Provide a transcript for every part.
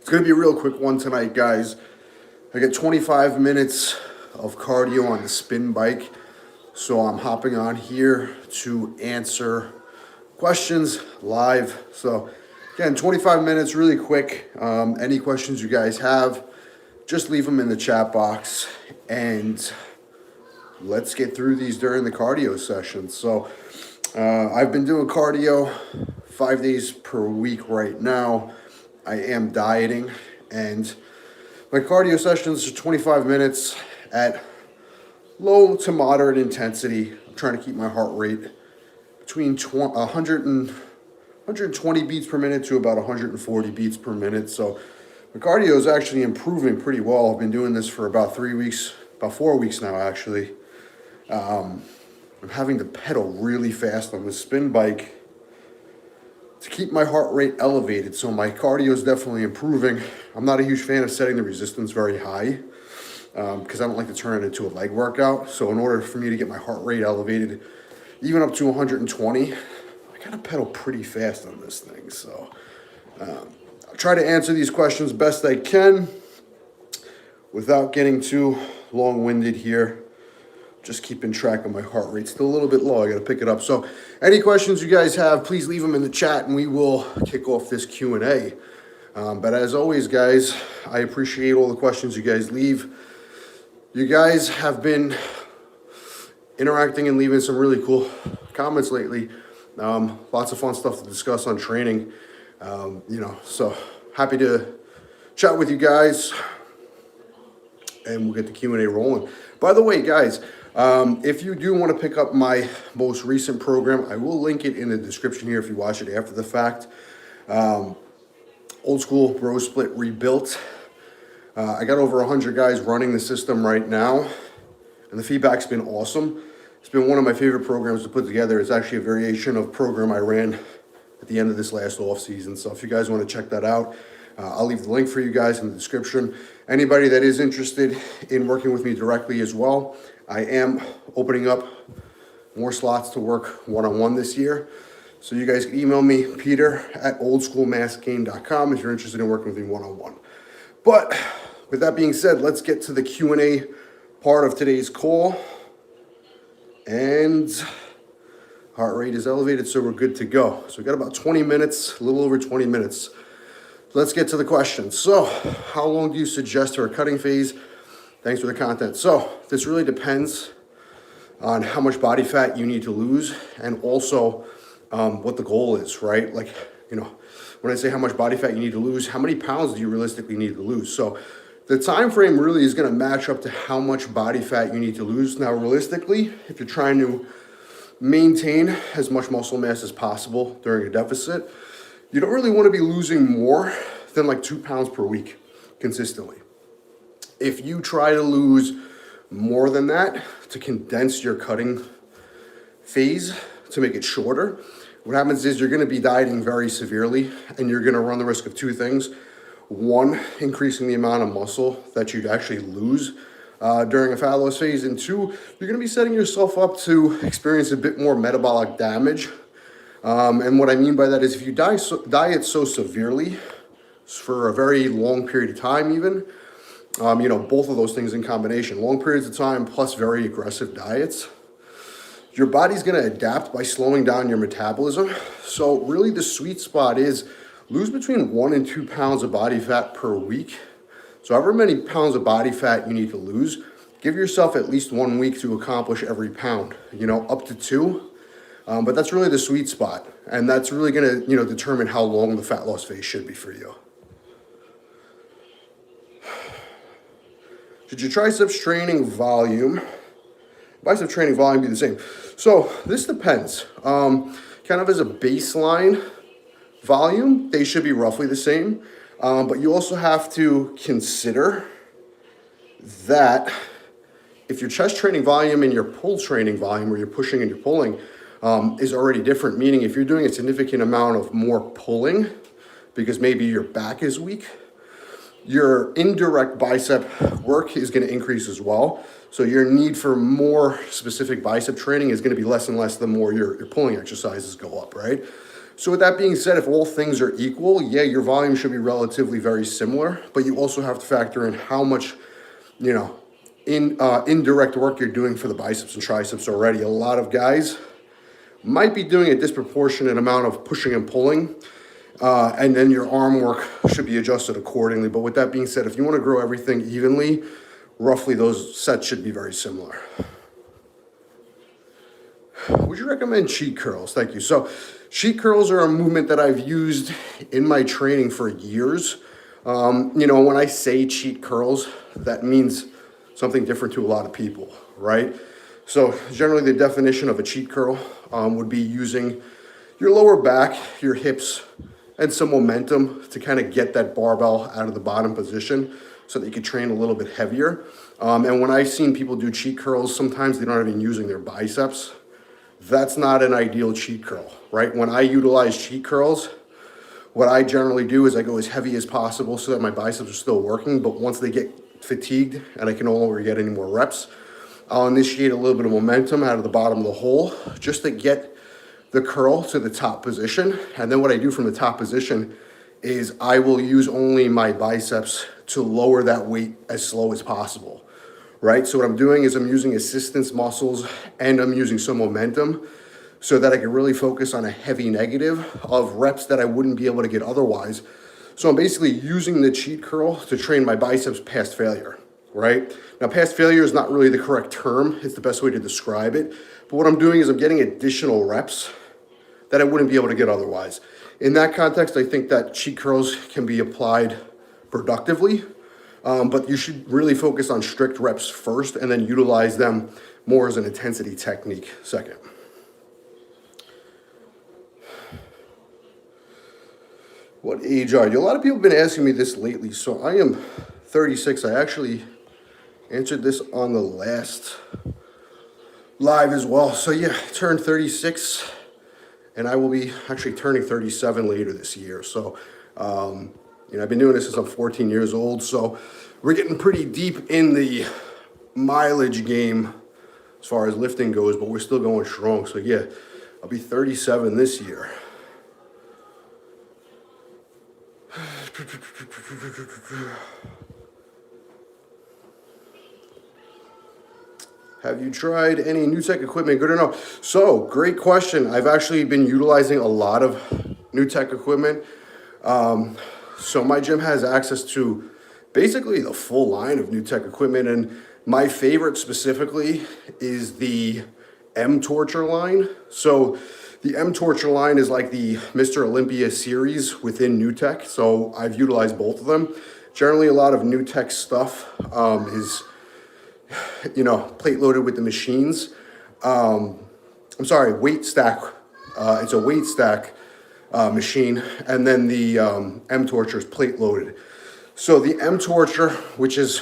It's going to be a real quick one tonight, guys. I got 25 minutes of cardio on the spin bike, so I'm hopping on here to answer questions live. So again, 25 minutes, really quick. Any questions you guys have, just leave them in the chat box, and let's get through these during the cardio session. So I've been doing cardio 5 days per week right now. I am dieting, and my cardio sessions are 25 minutes at low to moderate intensity. I'm trying to keep my heart rate between 120 beats per minute to about 140 beats per minute. So my cardio is actually improving pretty well. I've been doing this for about 3 weeks, about 4 weeks now actually. I'm having to pedal really fast on the spin bike to keep my heart rate elevated, so my cardio is definitely improving. I'm not a huge fan of setting the resistance very high because I don't like to turn it into a leg workout. So in order for me to get my heart rate elevated, even up to 120, I gotta pedal pretty fast on this thing. So I'll try to answer these questions best I can without getting too long-winded here. Just keeping track of my heart rate. Still a little bit low. I got to pick it up. So any questions you guys have, please leave them in the chat and we will kick off this Q&A. But as always, guys, I appreciate all the questions you guys leave. You guys have been interacting and leaving some really cool comments lately. Lots of fun stuff to discuss on training. So happy to chat with you guys, and we'll get the Q&A rolling. By the way, guys, if you do want to pick up my most recent program, I will link it in the description here if you watch it after the fact. Old School Bro Split Rebuilt. I got over 100 guys running the system right now, and the feedback's been awesome. It's been one of my favorite programs to put together. It's actually a variation of program I ran at the end of this last off season. So if you guys want to check that out, I'll leave the link for you guys in the description. Anybody that is interested in working with me directly as well, I am opening up more slots to work one-on-one this year. So you guys can email me, peter@oldschoolmassgain.com, if you're interested in working with me one-on-one. But with that being said, let's get to the Q&A part of today's call. And heart rate is elevated, so we're good to go. So we got about 20 minutes, a little over 20 minutes. Let's get to the questions. So how long do you suggest for a cutting phase? Thanks for the content. So this really depends on how much body fat you need to lose, and also what the goal is, right? Like, when I say how much body fat you need to lose, how many pounds do you realistically need to lose? So the time frame really is going to match up to how much body fat you need to lose. Now, realistically, if you're trying to maintain as much muscle mass as possible during a deficit, you don't really want to be losing more than like 2 pounds per week consistently. If you try to lose more than that to condense your cutting phase to make it shorter, what happens is you're going to be dieting very severely, and you're going to run the risk of two things. One, increasing the amount of muscle that you'd actually lose during a fat loss phase, and two, you're going to be setting yourself up to experience a bit more metabolic damage. And what I mean by that is if you diet so severely for a very long period of time even, both of those things in combination, long periods of time plus very aggressive diets, your body's going to adapt by slowing down your metabolism. So really the sweet spot is lose between 1 and 2 pounds of body fat per week. So however many pounds of body fat you need to lose, give yourself at least 1 week to accomplish every pound, up to 2. But that's really the sweet spot, and that's really going to, determine how long the fat loss phase should be for you. Should your triceps training volume, bicep training volume be the same? So this depends. Kind of as a baseline volume, they should be roughly the same. But you also have to consider that if your chest training volume and your pull training volume, where you're pushing and you're pulling, is already different, meaning if you're doing a significant amount of more pulling because maybe your back is weak, your indirect bicep work is going to increase as well. So your need for more specific bicep training is going to be less and less the more your pulling exercises go up, right? So with that being said, if all things are equal, yeah, your volume should be relatively very similar, but you also have to factor in how much, you know, indirect work you're doing for the biceps and triceps already. A lot of guys might be doing a disproportionate amount of pushing and pulling, and then your arm work should be adjusted accordingly. But with that being said, if you want to grow everything evenly, roughly those sets should be very similar. Would you recommend cheat curls? Thank you. So cheat curls are a movement that I've used in my training for years. You know, when I say cheat curls, that means something different to a lot of people, right? So generally the definition of a cheat curl would be using your lower back, your hips, and some momentum to kind of get that barbell out of the bottom position so that you can train a little bit heavier. And when I've seen people do cheat curls, sometimes they're not even using their biceps. That's not an ideal cheat curl, right? When I utilize cheat curls, what I generally do is I go as heavy as possible so that my biceps are still working, but once they get fatigued and I can no longer get any more reps, I'll initiate a little bit of momentum out of the bottom of the hole just to get the curl to the top position. And then what I do from the top position is I will use only my biceps to lower that weight as slow as possible, right? So what I'm doing is I'm using assistance muscles and I'm using some momentum so that I can really focus on a heavy negative of reps that I wouldn't be able to get otherwise. So I'm basically using the cheat curl to train my biceps past failure, right? Now, past failure is not really the correct term. It's the best way to describe it. But what I'm doing is I'm getting additional reps that I wouldn't be able to get otherwise. In that context, I think that cheat curls can be applied productively, but you should really focus on strict reps first and then utilize them more as an intensity technique second. What age are you? A lot of people have been asking me this lately. So I am 36. I actually answered this on the last live as well. So yeah, I turned 36 and I will be actually turning 37 later this year. So, you know, I've been doing this since I'm 14 years old. So we're getting pretty deep in the mileage game as far as lifting goes, but we're still going strong. So yeah, I'll be 37 this year. Have you tried any new tech equipment, good or no? So, great question. I've actually been utilizing a lot of new tech equipment. So my gym has access to basically the full line of new tech equipment, and my favorite specifically is the M Torture line. So the M Torture line is like the Mr. Olympia series within new tech. So I've utilized both of them. Generally, a lot of new tech stuff is, you know, plate loaded with the machines. I'm sorry, weight stack. It's a weight stack machine, and then the M Torture is plate loaded. So the M Torture, which is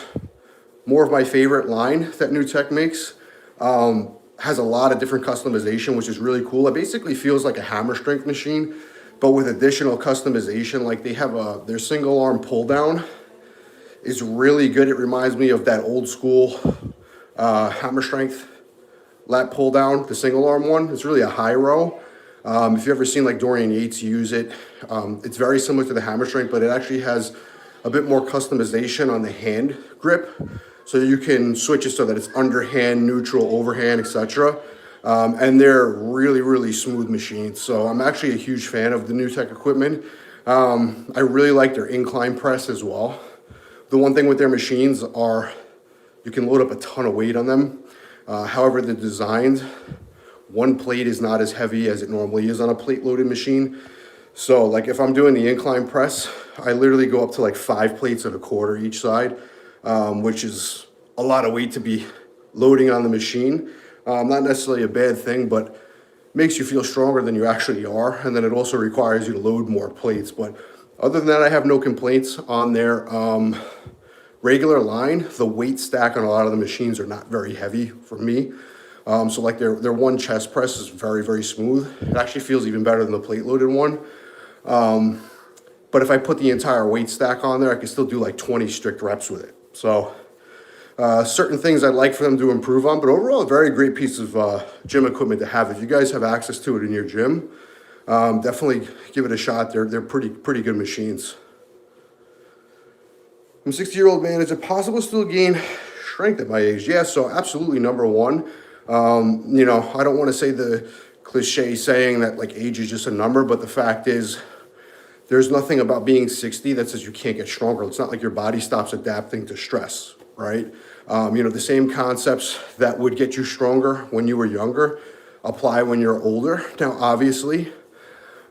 more of my favorite line that new tech makes, has a lot of different customization, which is really cool. It basically feels like a hammer strength machine, but with additional customization. Like they have their single arm pull down is really good. It reminds me of that old school hammer strength lat pull down, the single arm one. It's really a high row. If you've ever seen like Dorian Yates use it, it's very similar to the hammer strength, but it actually has a bit more customization on the hand grip. So you can switch it so that it's underhand, neutral, overhand, etc. And they're really, really smooth machines. So I'm actually a huge fan of the new tech equipment. I really like their incline press as well. The one thing with their machines are you can load up a ton of weight on them. However, they're designed, one plate is not as heavy as it normally is on a plate loaded machine. So like if I'm doing the incline press, I literally go up to like 5 plates and a quarter each side, which is a lot of weight to be loading on the machine. Not necessarily a bad thing, but makes you feel stronger than you actually are. And then it also requires you to load more plates. But other than that, I have no complaints on their regular line. The weight stack on a lot of the machines are not very heavy for me. So like their one chest press is very, very smooth. It actually feels even better than the plate loaded one. But if I put the entire weight stack on there, I can still do like 20 strict reps with it. So certain things I'd like for them to improve on, but overall a very great piece of gym equipment to have. If you guys have access to it in your gym, definitely give it a shot. They're pretty good machines. I'm a 60-year-old man. Is it possible to still gain strength at my age? Yeah, so absolutely, number one. I don't want to say the cliche saying that like age is just a number, but the fact is there's nothing about being 60 that says you can't get stronger. It's not like your body stops adapting to stress, right? The same concepts that would get you stronger when you were younger apply when you're older. Now, obviously,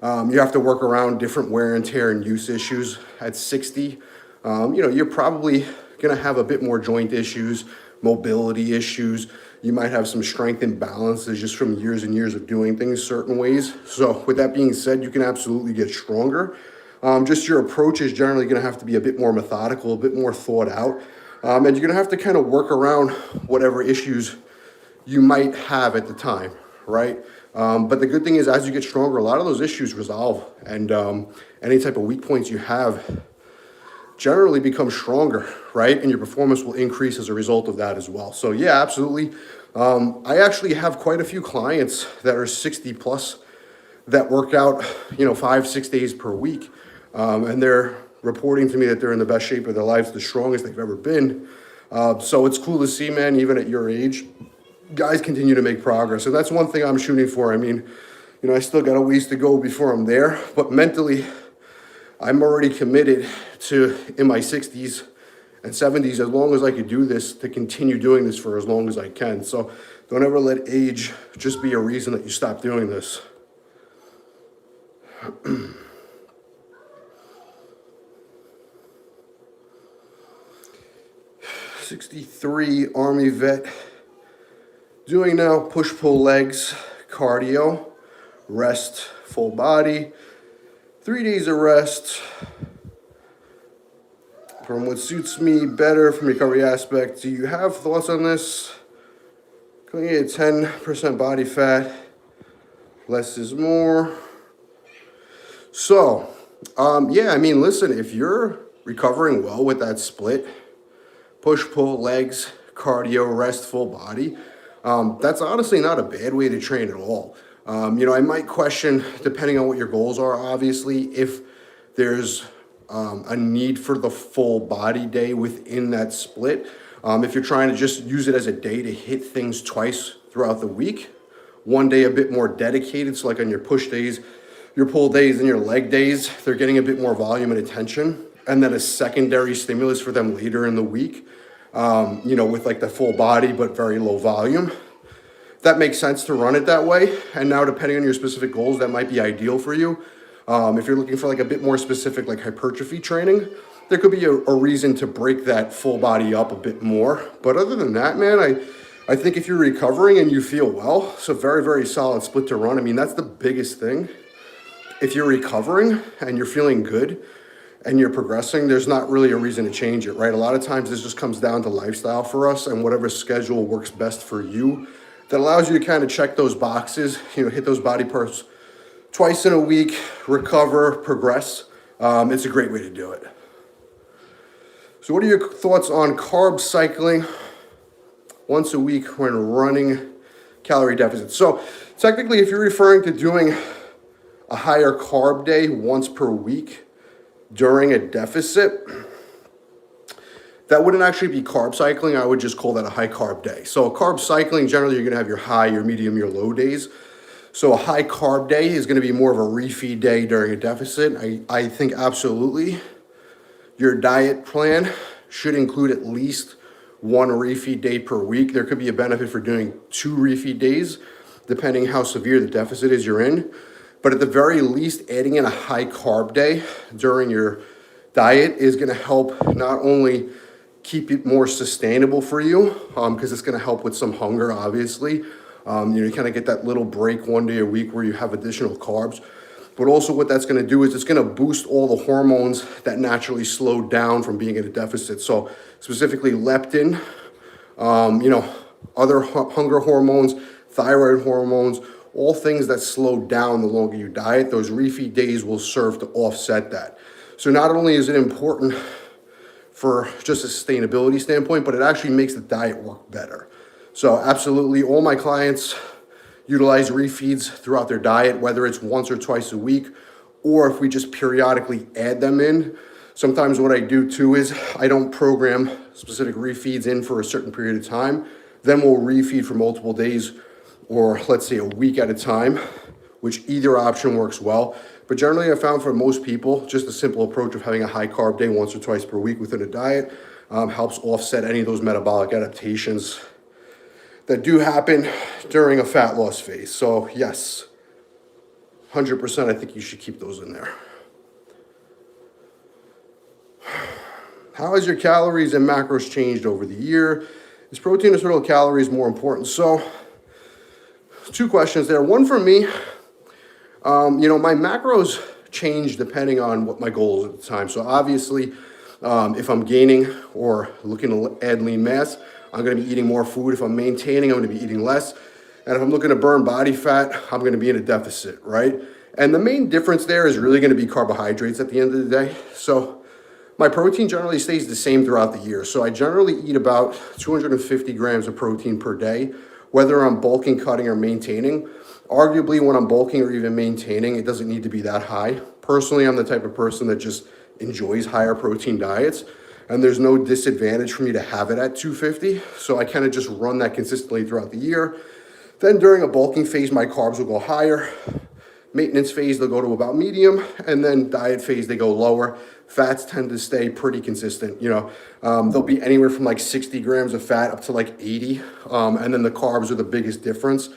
you have to work around different wear and tear and use issues at 60. You're probably going to have a bit more joint issues, mobility issues. You might have some strength imbalances just from years and years of doing things certain ways. So with that being said, you can absolutely get stronger. Just your approach is generally going to have to be a bit more methodical, a bit more thought out. And you're going to have to kind of work around whatever issues you might have at the time, right? But the good thing is as you get stronger, a lot of those issues resolve, and any type of weak points you have generally become stronger, right? And your performance will increase as a result of that as well. So yeah, absolutely. I actually have quite a few clients that are 60 plus that work out, 5-6 days per week. And they're reporting to me that they're in the best shape of their lives, the strongest they've ever been. So it's cool to see, man, even at your age, guys continue to make progress. And that's one thing I'm shooting for. I mean, I still got a ways to go before I'm there, but mentally, I'm already committed to, in my 60s and 70s, as long as I could do this, to continue doing this for as long as I can. So don't ever let age just be a reason that you stop doing this. 63 Army vet. Doing now push-pull legs, cardio, rest, full body. 3 days of rest from what suits me better from recovery aspect. Do you have thoughts on this? Can we get 10% body fat? Less is more. So, listen, if you're recovering well with that split, push-pull legs, cardio, rest, full body, that's honestly not a bad way to train at all. I might question, depending on what your goals are, obviously, if there's a need for the full body day within that split. If you're trying to just use it as a day to hit things twice throughout the week, one day a bit more dedicated, so like on your push days, your pull days, and your leg days, they're getting a bit more volume and attention, and then a secondary stimulus for them later in the week, with like the full body but very low volume. That makes sense to run it that way. And now, depending on your specific goals, that might be ideal for you. If you're looking for like a bit more specific, like hypertrophy training, there could be a reason to break that full body up a bit more. But other than that, man, I think if you're recovering and you feel well, it's a very, very solid split to run. I mean, that's the biggest thing. If you're recovering and you're feeling good and you're progressing, there's not really a reason to change it, right? A lot of times this just comes down to lifestyle for us and whatever schedule works best for you. That allows you to kind of check those boxes, hit those body parts twice in a week, recover, progress. It's a great way to do it. So what are your thoughts on carb cycling once a week when running calorie deficits? So technically, if you're referring to doing a higher carb day once per week during a deficit, that wouldn't actually be carb cycling. I would just call that a high carb day. So carb cycling, generally you're gonna have your high, your medium, your low days. So a high carb day is gonna be more of a refeed day during a deficit. I think absolutely your diet plan should include at least one refeed day per week. There could be a benefit for doing 2 refeed days, depending how severe the deficit is you're in. But at the very least, adding in a high carb day during your diet is gonna help not only keep it more sustainable for you, because it's going to help with some hunger, obviously. You kind of get that little break one day a week where you have additional carbs. But also what that's going to do is it's going to boost all the hormones that naturally slow down from being in a deficit. So specifically leptin, other hunger hormones, thyroid hormones, all things that slow down the longer you diet. Those refeed days will serve to offset that. So not only is it important for just a sustainability standpoint, but it actually makes the diet work better. So absolutely, all my clients, utilize refeeds throughout their diet, whether it's once or twice a week, or if we just periodically add them in. Sometimes what I do too is I don't program specific refeeds in for a certain period of time. Then we'll refeed for multiple days, or let's say a week at a time, which either option works well. But generally I found for most people, just a simple approach of having a high carb day once or twice per week within a diet helps offset any of those metabolic adaptations that do happen during a fat loss phase. So yes, 100% I think you should keep those in there. How has your calories and macros changed over the year? Is protein or total calories more important? So, two questions there. One for me, my macros change depending on what my goal is at the time. So obviously, if I'm gaining or looking to add lean mass, I'm going to be eating more food. If I'm maintaining, I'm going to be eating less. And if I'm looking to burn body fat, I'm going to be in a deficit, right? And the main difference there is really going to be carbohydrates at the end of the day. So my protein generally stays the same throughout the year. So I generally eat about 250 grams of protein per day, whether I'm bulking, cutting, or maintaining. Arguably, when I'm bulking or even maintaining, it doesn't need to be that high. Personally, I'm the type of person that just enjoys higher protein diets, and there's no disadvantage for me to have it at 250. So I kind of just run that consistently throughout the year. Then during a bulking phase, my carbs will go higher. Maintenance phase, they'll go to about medium, and then diet phase, they go lower. Fats tend to stay pretty consistent. They'll be anywhere from like 60 grams of fat up to like 80, and then the carbs are the biggest difference.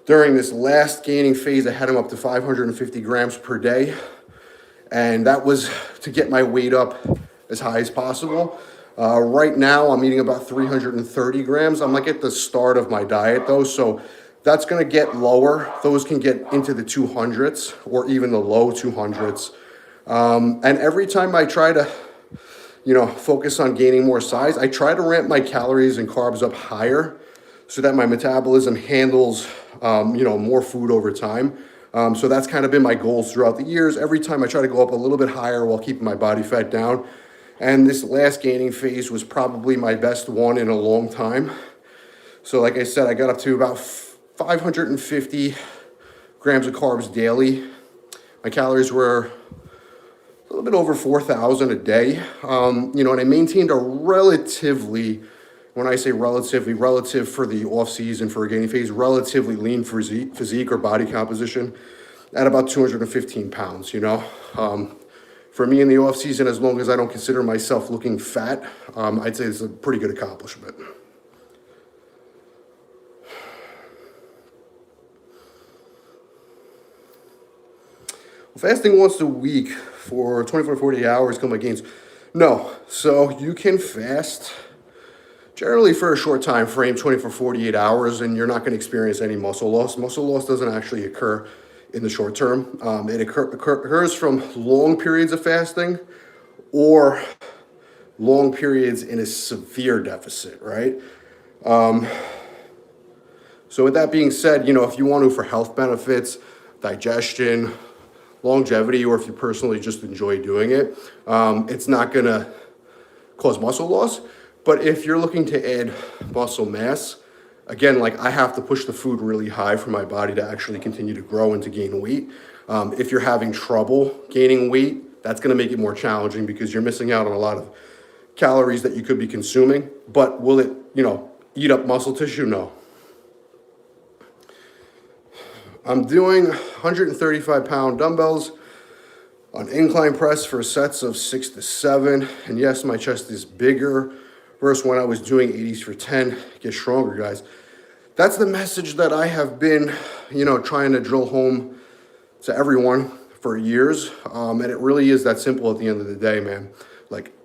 During this last gaining phase, I had them up to 550 grams per day, and that was to get my weight up as high as possible. Right now, I'm eating about 330 grams. I'm like at the start of my diet though, so that's gonna get lower. Those can get into the 200s or even the low 200s. And every time I try to, focus on gaining more size, I try to ramp my calories and carbs up higher so that my metabolism handles, more food over time. So that's kind of been my goals throughout the years. Every time I try to go up a little bit higher while keeping my body fat down. And this last gaining phase was probably my best one in a long time. So like I said, I got up to about 550 grams of carbs daily. My calories were a little bit over 4,000 a day. And I maintained a relatively, when I say relatively, relative for the off season for a gaining phase, relatively lean physique or body composition at about 215 pounds, For me in the off season, as long as I don't consider myself looking fat, I'd say it's a pretty good accomplishment. Fasting once a week for 24 to 48 hours come my gains. No, so you can fast generally for a short time frame, 24 to 48 hours, and you're not going to experience any muscle loss. Muscle loss doesn't actually occur in the short term. It occurs from long periods of fasting or long periods in a severe deficit, right? So with that being said, if you want to for health benefits, digestion, longevity, or if you personally just enjoy doing it, it's not gonna cause muscle loss. But if you're looking to add muscle mass, again, I have to push the food really high for my body to actually continue to grow and to gain weight. If you're having trouble gaining weight, that's gonna make it more challenging because you're missing out on a lot of calories that you could be consuming. But will it, eat up muscle tissue? No. I'm doing 135-pound dumbbells on incline press for sets of 6 to 7. And yes, my chest is bigger versus when I was doing 80s for 10. Get stronger, guys. That's the message that I have been, trying to drill home to everyone for years. And it really is that simple at the end of the day, man.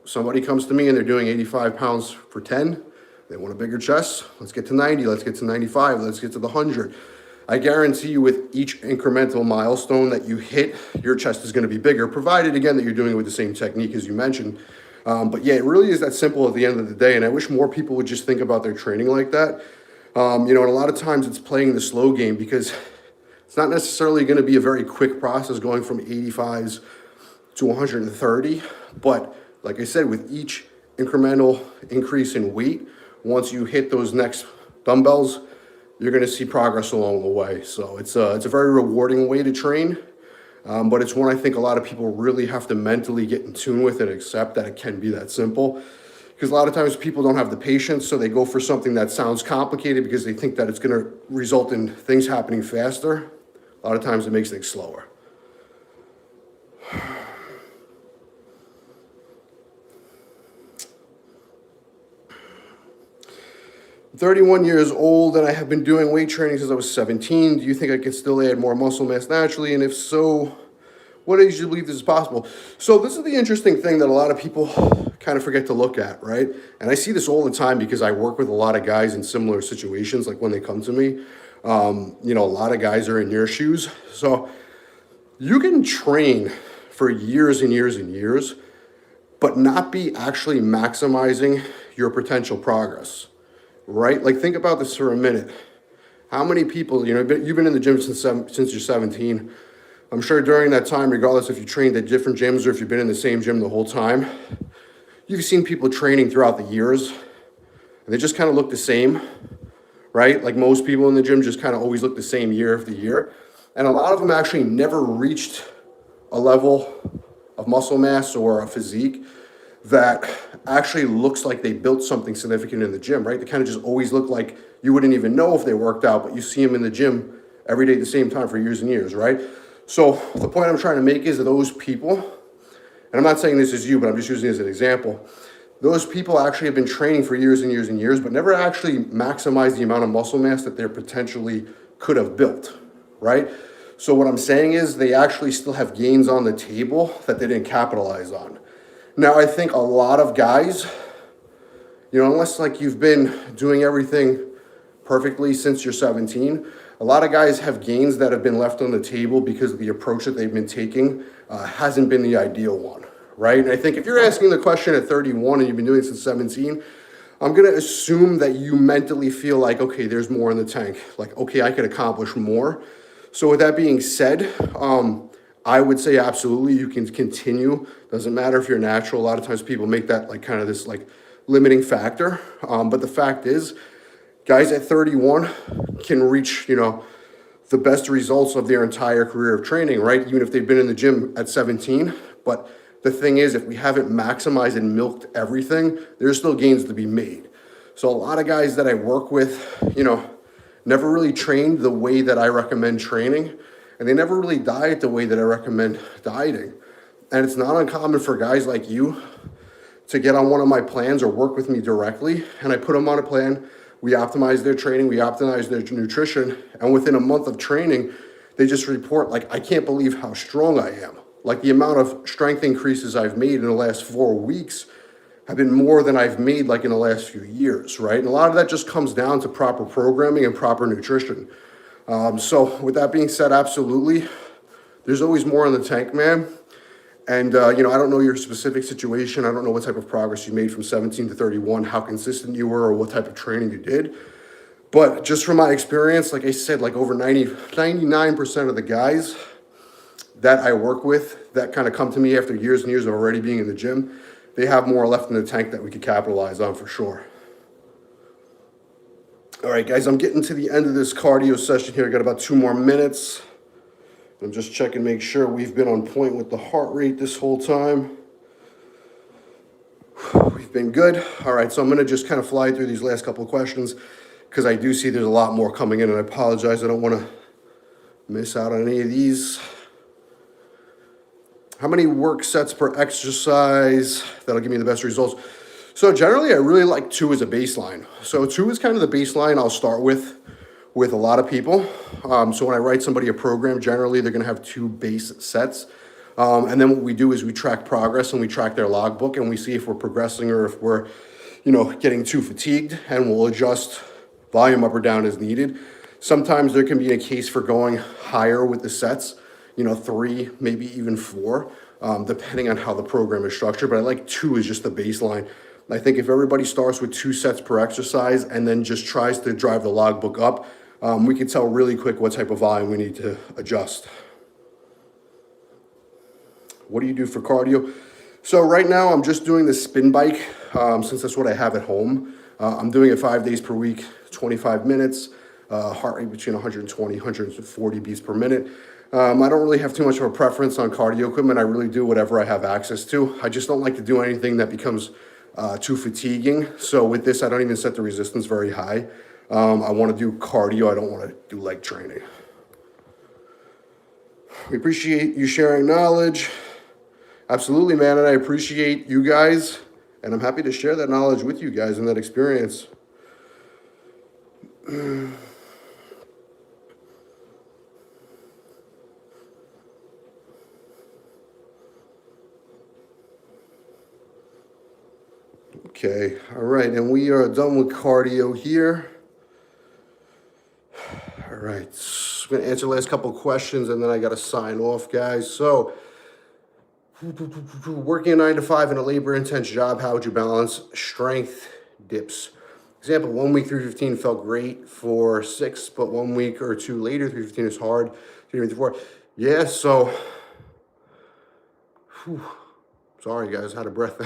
Somebody comes to me and they're doing 85 pounds for 10. They want a bigger chest. Let's get to 90. Let's get to 95. Let's get to the 100. I guarantee you with each incremental milestone that you hit, your chest is going to be bigger, provided, again, that you're doing it with the same technique as you mentioned. But yeah, it really is that simple at the end of the day, and I wish more people would just think about their training like that. And a lot of times it's playing the slow game because it's not necessarily going to be a very quick process going from 85s to 130. But like I said, with each incremental increase in weight, once you hit those next dumbbells, you're going to see progress along the way. So it's a very rewarding way to train, but it's one I think a lot of people really have to mentally get in tune with and accept that it can be that simple. Because a lot of times people don't have the patience, so they go for something that sounds complicated because they think that it's going to result in things happening faster. A lot of times it makes things slower. 31 years old and I have been doing weight training since I was 17. Do you think I can still add more muscle mass naturally? And if so, what age do you believe this is possible? So this is the interesting thing that a lot of people kind of forget to look at, right? And I see this all the time because I work with a lot of guys in similar situations, like when they come to me. A lot of guys are in your shoes. So you can train for years and years and years, but not be actually maximizing your potential progress, right? Like think about this for a minute. How many people, you've been in the gym since you're 17. I'm sure during that time, regardless if you trained at different gyms or if you've been in the same gym the whole time, you've seen people training throughout the years and they just kind of look the same, right? Like most people in the gym just kind of always look the same year after year. And a lot of them actually never reached a level of muscle mass or a physique that actually looks like they built something significant in the gym, right? They kind of just always look like you wouldn't even know if they worked out, but you see them in the gym every day at the same time for years and years, right? So the point I'm trying to make is that those people, and I'm not saying this is you, but I'm just using it as an example, those people actually have been training for years and years and years, but never actually maximized the amount of muscle mass that they potentially could have built, right? So what I'm saying is they actually still have gains on the table that they didn't capitalize on. Now, I think a lot of guys, unless like you've been doing everything perfectly since you're 17, a lot of guys have gains that have been left on the table because the approach that they've been taking hasn't been the ideal one, right? And I think if you're asking the question at 31 and you've been doing it since 17, I'm going to assume that you mentally feel like, okay, there's more in the tank. Like, okay, I could accomplish more. So with that being said, I would say absolutely you can continue. Doesn't matter if you're natural. A lot of times people make that like kind of this like limiting factor. But the fact is, guys at 31 can reach, the best results of their entire career of training, right? Even if they've been in the gym at 17. But the thing is, if we haven't maximized and milked everything, there's still gains to be made. So a lot of guys that I work with, never really trained the way that I recommend training. And they never really diet the way that I recommend dieting. And it's not uncommon for guys like you to get on one of my plans or work with me directly. And I put them on a plan. We optimize their training. We optimize their nutrition. And within a month of training, they just report like, I can't believe how strong I am. Like the amount of strength increases I've made in the last 4 weeks have been more than I've made like in the last few years, right? And a lot of that just comes down to proper programming and proper nutrition. So with that being said, absolutely, there's always more in the tank, man. And, I don't know your specific situation. I don't know what type of progress you made from 17 to 31, how consistent you were, or what type of training you did. But just from my experience, like I said, like over 99% of the guys that I work with that kind of come to me after years and years of already being in the gym, they have more left in the tank that we could capitalize on for sure. All right, guys, I'm getting to the end of this cardio session here. I got about 2 more minutes. I'm just checking, make sure we've been on point with the heart rate this whole time. We've been good. All right, so I'm going to just kind of fly through these last couple of questions because I do see there's a lot more coming in, and I apologize. I don't want to miss out on any of these. How many work sets per exercise? That'll give me the best results. So generally, I really like 2 as a baseline. So 2 is kind of the baseline I'll start with a lot of people. So when I write somebody a program, generally they're gonna have 2 base sets. And then what we do is we track progress and we track their logbook and we see if we're progressing or if we're, getting too fatigued, and we'll adjust volume up or down as needed. Sometimes there can be a case for going higher with the sets, 3, maybe even 4, depending on how the program is structured. But I like 2 is just the baseline. I think if everybody starts with 2 sets per exercise and then just tries to drive the logbook up, we can tell really quick what type of volume we need to adjust. What do you do for cardio? So right now I'm just doing the spin bike since that's what I have at home. I'm doing it 5 days per week, 25 minutes. heart rate between 120, 140 beats per minute. I don't really have too much of a preference on cardio equipment. I really do whatever I have access to. I just don't like to do anything that becomes too fatiguing. So with this, I don't even set the resistance very high. I want to do cardio. I don't want to do leg training. We appreciate you sharing knowledge. Absolutely, man, and I appreciate you guys, and I'm happy to share that knowledge with you guys and that experience. Okay, all right, and we are done with cardio here. All right, so I'm gonna answer the last couple of questions and then I gotta sign off, guys. So, working a 9 to 5 in a labor-intense job, how would you balance strength dips? Example, 1 week 315 felt great for 6, but 1 week or 2 later, 315 is hard, 354. Yeah, so, sorry guys, out of breath.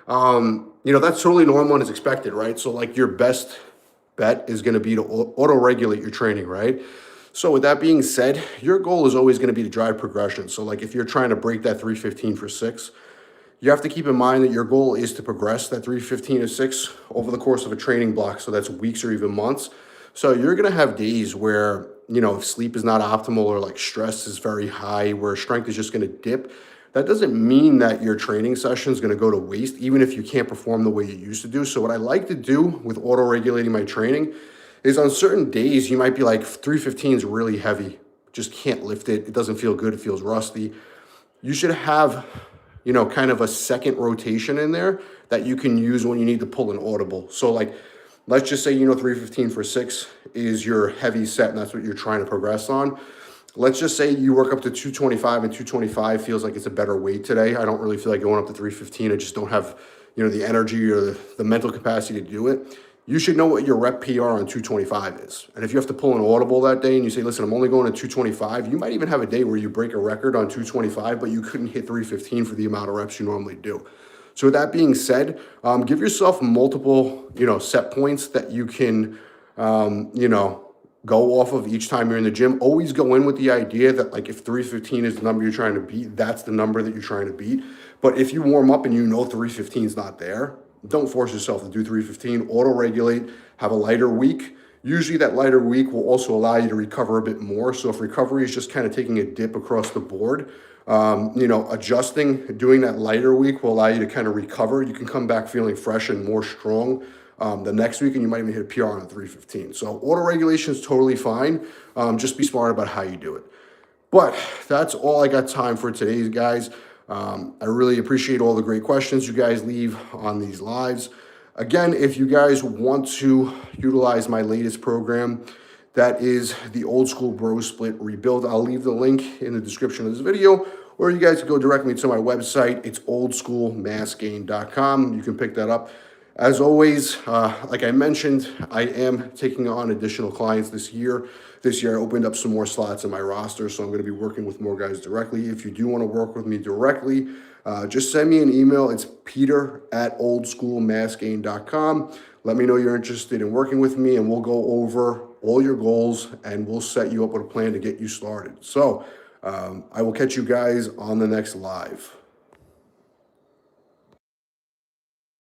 That's totally normal and is expected, right? So like your best bet is gonna be to auto-regulate your training, right? So with that being said, your goal is always gonna be to drive progression. So like if you're trying to break that 315 for 6, you have to keep in mind that your goal is to progress that 315 to 6 over the course of a training block. So that's weeks or even months. So you're gonna have days where, if sleep is not optimal or like stress is very high, where strength is just gonna dip. That doesn't mean that your training session is gonna go to waste, even if you can't perform the way you used to do. So what I like to do with auto-regulating my training is on certain days, you might be like 315 is really heavy, just can't lift it. It doesn't feel good, it feels rusty. You should have, kind of a second rotation in there that you can use when you need to pull an audible. So like, let's just say, 315 for 6 is your heavy set and that's what you're trying to progress on. Let's just say you work up to 225 and 225 feels like it's a better weight today. I don't really feel like going up to 315. I just don't have, the energy or the mental capacity to do it. You should know what your rep PR on 225 is. And if you have to pull an audible that day and you say, listen, I'm only going to 225, you might even have a day where you break a record on 225, but you couldn't hit 315 for the amount of reps you normally do. So with that being said, give yourself multiple, set points that you can, go off of each time you're in the gym. Always go in with the idea that like if 315 is the number you're trying to beat, that's the number that you're trying to beat. But if you warm up and 315 is not there, don't force yourself to do 315. Auto-regulate, have a lighter week. Usually that lighter week will also allow you to recover a bit more. So if recovery is just kind of taking a dip across the board, adjusting, doing that lighter week will allow you to kind of recover. You can come back feeling fresh and more strong the next week, and you might even hit a PR on 315. So auto-regulation is totally fine. Just be smart about how you do it. But that's all I got time for today, guys. I really appreciate all the great questions you guys leave on these lives. Again, if you guys want to utilize my latest program, that is the Old School Bro Split Rebuild. I'll leave the link in the description of this video, or you guys can go directly to my website. It's oldschoolmassgain.com. You can pick that up. As always, like I mentioned, I am taking on additional clients this year. This year I opened up some more slots in my roster, so I'm going to be working with more guys directly. If you do want to work with me directly, just send me an email. It's peter@oldschoolmassgain.com. Let me know you're interested in working with me, and we'll go over all your goals, and we'll set you up with a plan to get you started. So I will catch you guys on the next live.